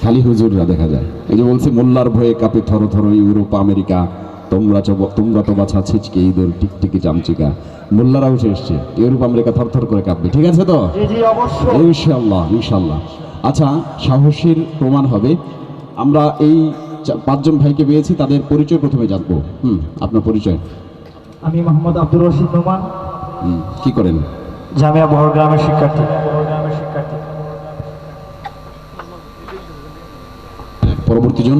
খালি হুজুররা দেখা যায়। এই যে বলছে মোল্লার ভয়ে কাঁপে থর থর ইউরোপ আমেরিকা, তোমরা তো বাছা ছিচকে ইঁদুর টিকটিকি চামচিকা। মোল্লারাও উঠে এসছে, ইউরোপ আমেরিকা থর থর করে কাঁপবে। ঠিক আছে তো? ইনশাল্লাহ ইনশাল্লাহ। আচ্ছা, সাহসীর প্রমাণ হবে। আমরা এই পাঁচজন ভাইকে পেয়েছি, তাদের পরিচয় প্রথমে জানবো। আপনার পরিচয়? আমি মোহাম্মদ আব্দুর রশিদ নোমান। কি করেন? জামিয়া বহরগ্রামের শিক্ষার্থী। পরবর্তী জন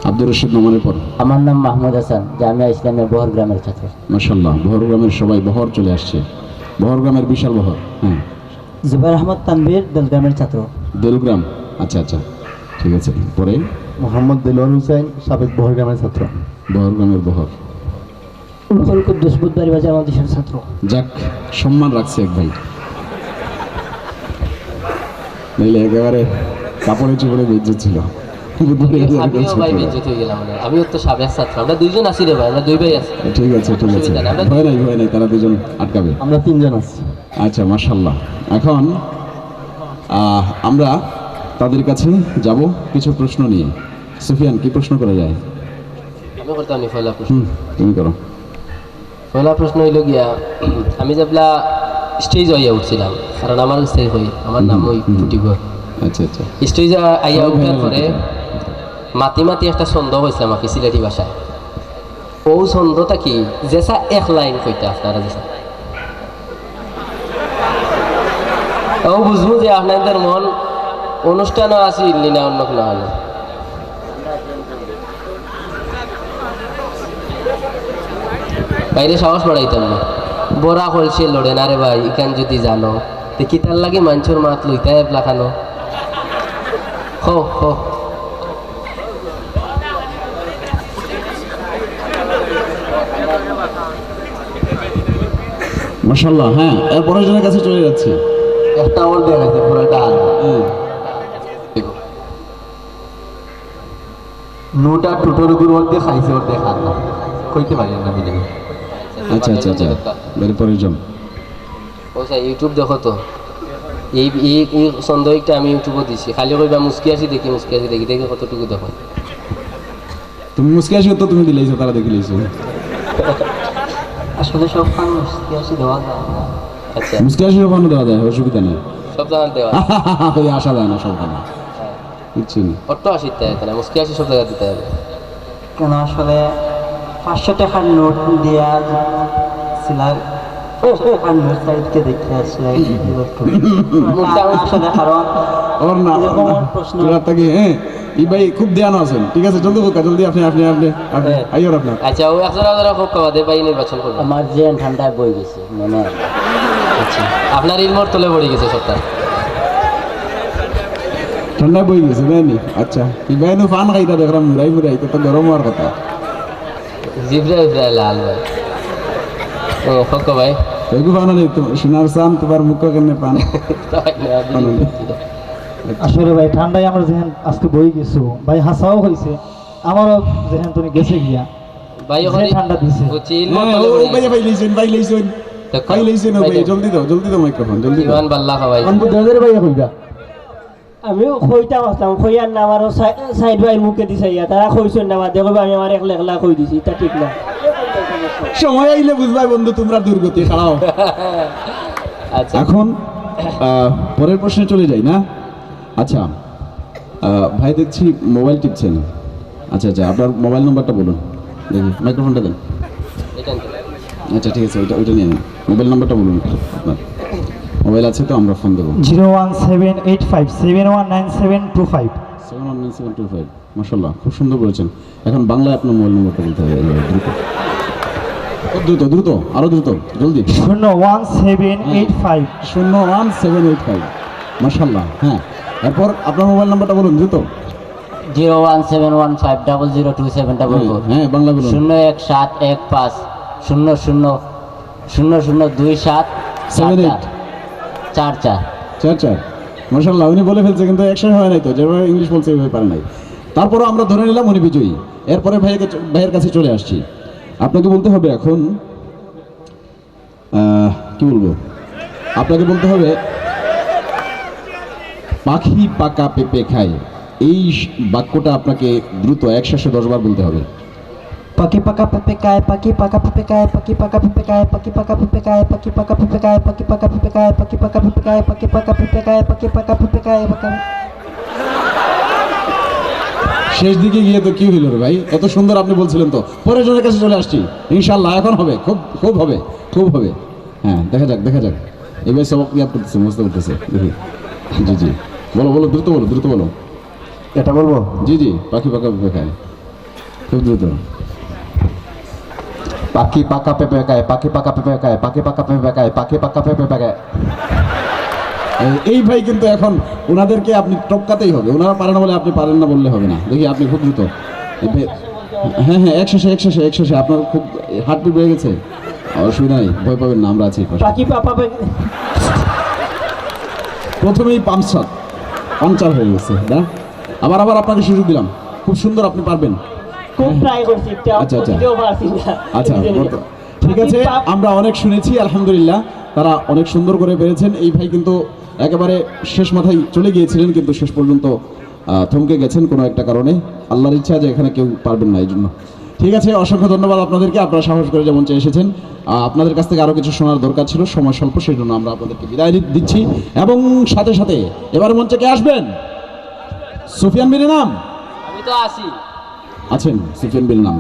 আব্দুর রশিদ নোমানের পর। আমার নাম মাহমুদ হাসান, জামিয়া ইসলামিয়া বহরগ্রামের ছাত্র। মাশাআল্লাহ, বহরগ্রামের সবাই বহর চলে আসছে। বহরগ্রামের বিশাল বহর। হ্যাঁ। জুবাইর আহমদ তানভীর, দেলগ্রামের ছাত্র। দেলগ্রাম, আচ্ছা আচ্ছা, ঠিক আছে। পরে মোহাম্মদ দেলোয়ার হুসাইন, সাবেক বহরগ্রামের ছাত্র। বহরগ্রামের বহর। উলকুল কুদ্দুস বুধবাড়ি বাজার মাদ্রাসার ছাত্র। যাক, সম্মান রাখছে এক ভাই, নইলে একেবারে কাপড়ে চোপড়ে বেজ্জত ছিল। আমিও তো সাবেক ছাত্র, আমরা দুইজন আছি রে ভাই, আমরা দুই ভাই আছি। ঠিক আছে ঠিক আছে, ভয় নাই, তারা দুজন আটকাবে। আমরা তিনজন আছি। আচ্ছা, মাশাআল্লাহ। এখন আমরা তাদের কাছে যাব কিছু প্রশ্ন নিয়ে। সুফিয়ান, কি প্রশ্ন করা যায়? আমি করতাম নি পয়লা প্রশ্ন। তুমি করো। পয়লা প্রশ্ন হইল গিয়া, আমি যেবলা স্টেজ হইয়া উঠছিলাম, কারণ আমার স্টেজ হই, আমার নাম ওই ফুটিগর। আচ্ছা আচ্ছা। স্টেজ আইয়া উঠার পরে মাতি মাতি একটা ছন্দ হয়েছে আমাকে সিলেটি ভাষায়। ও ছন্দটা কি, যেসা এক লাইন কইতে আপনারা যেসা ও বুঝবো যে আপনাদের মন অনুষ্ঠানও আছে না অন্য কোনো হলো। বাইরে সাহস বাড়াইতাম না, বড়া কলসে লড়ে না রে ভাই, এখান যদি জানো তো কি তার লাগে মানুষের মাত লইতাই এবলা খানো। হো হো মাশাআল্লাহ। হ্যাঁ, এরপরের জনের কাছে চলে যাচ্ছে। একটা ওর দেখাইছে পুরোটা নুটা টুটোর উপর ওর দিয়ে খাইছে, ওর দেখা না কইতে পারি না মিলে। আচ্ছা আচ্ছা আচ্ছা, এরপরের জন। ও স্যার ইউটিউব দেখো তো, এই ছন্দ একটা আমি ইউটিউবও দিছি, খালি কইবা মুস্কি আসি দেখি, মুস্কি আসি দেখি, দেখি কতটুকু দেখো। তুমি মুস্কি আসি তো তুমি দিলেইছো, তারা দেখি লইছো। আসলে সব ফান মুস্কি আসি দেওয়া যায় না। আচ্ছা, মুস্কি আসি ওখানে দেওয়া যায়, অসুবিধা নেই। সব জায়গায় দেওয়া ওই আসা যায় না সবখানে, বুঝছি না। অটো আসি তাই মুস্কি আসি সব জায়গায় দিতে হবে কেন আসলে 500 টাকার নোট দিয়া ছিলার, 500 টাকার নোট সাইডকে দেখে আসলে আসলে কারণ ওর না প্রশ্ন থাকি। হ্যাঁ, এই ভাই খুব ধ্যান আছেন। ঠিক আছে, জলদি হোক, জলদি আপনি আপনি আপনি আইও আপনার। আচ্ছা, ও 1000 খুব কমাতে পাই নির্বাচন করবো। আমার যে ঠান্ডায় বই গেছে মানে। আচ্ছা, আপনার ইলমর তলে পড়ে গেছে সবটা, ঠান্ডায় বই গেছে তাইনি? আচ্ছা, এই ভাই নো ফান খাইতা দেখলাম মুরাই মুরাই, তো গরম হওয়ার কথা। জিব্রা ইব্রা লাল ভাই। ও ফক ভাই, দেখো ফান নেই তো, সোনার সাম তোমার মুখ কেমনে পান। আসলে ভাই ঠান্ডায় আমার যেহেন আজকে বই গেছো ভাই, হাসাও হয়েছে আমারও যেহেন তুমি গেছে গিয়া ভাই যে ঠান্ডা দিছে। বুঝছি ইলমর তলে পড়ে গেছে। ভাই লইছেন ভাই লইছেন ভাই, জলদি দাও মাইক্রোফোন জলদি দাও। ইমান বাল্লা খাওয়াই। অনবু দাদের ভাই কইবা আমিও খইতাম আসলাম, খইয়ার না আমারও সাইড ভাই মুখে দিছে ইয়া, তারা খইছেন না দেখো আমি আমার একলা একলা কই দিছি, তা ঠিক না। সময় আইলে বুঝবাই বন্ধু, তোমরা দুর্গতি খাও। আচ্ছা, এখন পরের প্রশ্নে চলে যাই না? আচ্ছা, ভাই দেখছি মোবাইল টিপছেন। আচ্ছা আচ্ছা, আপনার মোবাইল নাম্বারটা বলুন দেখি, মাইক্রোফোনটা দেন। আচ্ছা ঠিক আছে, ওইটা নিয়ে নিন। মোবাইল নাম্বারটা বলুন আপনার। মোবাইল আছে তো, আমরা ফোন দেবো। 01785719725 719725। মাশাআল্লাহ, খুব সুন্দর বলেছেন। এখন বাংলায় আপনার মোবাইল নাম্বারটা বলতে হবে, দ্রুত খুব দ্রুত, দ্রুত আরো দ্রুত, জলদি। 01785 01785। মাশাআল্লাহ। হ্যাঁ, এরপর আপনার মোবাইল নাম্বারটা বলুন দ্রুত। 01715002744। হ্যাঁ, বাংলা বলুন। 0171500002744 44। মাশাআল্লাহ, উনি বলে ফেলছে, কিন্তু একশো হয় নাই তো, যেভাবে ইংলিশ বলছে ওইভাবে পারে নাই। তারপরও আমরা ধরে নিলাম উনি বিজয়ী। এরপরে ভাইয়ের কাছে চলে আসছি। আপনাকে বলতে হবে এখন, কি বলবো, আপনাকে বলতে হবে পাখি পাকা পেঁপে খায়, এই বাক্যটা আপনাকে দ্রুত 110 বার বলতে হবে। পাখি পাকা পেঁপে খায়, পাখি পাকা পেঁপে খায়, পাখি পাকা পেঁপে খায়, পাখি পাকা পেঁপে খায়, পাখি পাকা পেঁপে খায়, পাখি পাকা পেঁপে খায়, পাখি পাকা পেঁপে খায়, পাখি পাকা পেঁপে খায়, পাখি পাকা পেঁপে খায়, শেষ দিকে গিয়ে তো কি হইল রে ভাই, এত সুন্দর আপনি বলছিলেন তো। পরের জনের কাছে চলে আসছি ইনশাল্লাহ, এখন হবে, খুব খুব হবে, খুব হবে। হ্যাঁ, দেখা যাক দেখা যাক। এবার সব ইয়াদ করতেছে, মস্ত করতেছে, দেখি। জি জি, বলো বলো, দ্রুত বলো, দ্রুত বলো। এটা বলবো? জি জি, পাখি পাকা পেঁপে খায়, খুব দ্রুত। পাখি পাকা পেঁপে খায়, পাখি পাকা পেঁপে খায়, পাখি পাকা পেঁপে খায়, পাখি পাকা পেঁপে খায়। এই ভাই কিন্তু এখন ওনাদেরকে আপনি টপকাতেই হবে, ওনারা পারে না বলে আপনি পারেন না বললে হবে না। দেখি আপনি খুব দ্রুত। হ্যাঁ হ্যাঁ, একশেষে আপনার খুব হার্টবিট বেড়ে গেছে, অসুবিধা নেই, ভয় পাবেন না, আমরা আছি পাশে। পাখি পাপা প্রথমেই পাংচার হয়ে গেছে না, আবার আপনাকে সুযোগ দিলাম, খুব সুন্দর, আপনি পারবেন। খুব ট্রাই করছি, আচ্ছা, আচ্ছা। বুঝতেও পারছি না। আচ্ছা, ঠিক আছে, আমরা অনেক শুনেছি, আলহামদুলিল্লাহ তারা অনেক সুন্দর করে পেরেছেন। এই ভাই কিন্তু একেবারে শেষ মাথায় চলে গিয়েছিলেন, কিন্তু শেষ পর্যন্ত থমকে গেছেন কোনো একটা কারণে। আল্লাহর ইচ্ছা যে এখানে কেউ পারবেন না, এই জন্য। ঠিক আছে, অসংখ্য ধন্যবাদ আপনাদেরকে, আপনারা সাহস করে যেমন চেয়ে এসেছেন। আপনাদের কাছ থেকে আরও কিছু শোনার দরকার ছিল, সময় স্বল্প, সেই জন্য আমরা আপনাদেরকে বিদায় দিচ্ছি। এবং সাথে সাথে এবারে মঞ্চে কে আসবেন? সুফিয়ান বিন নাম আমি তো আসি। আছেন, সুফিয়ান বিন নাম।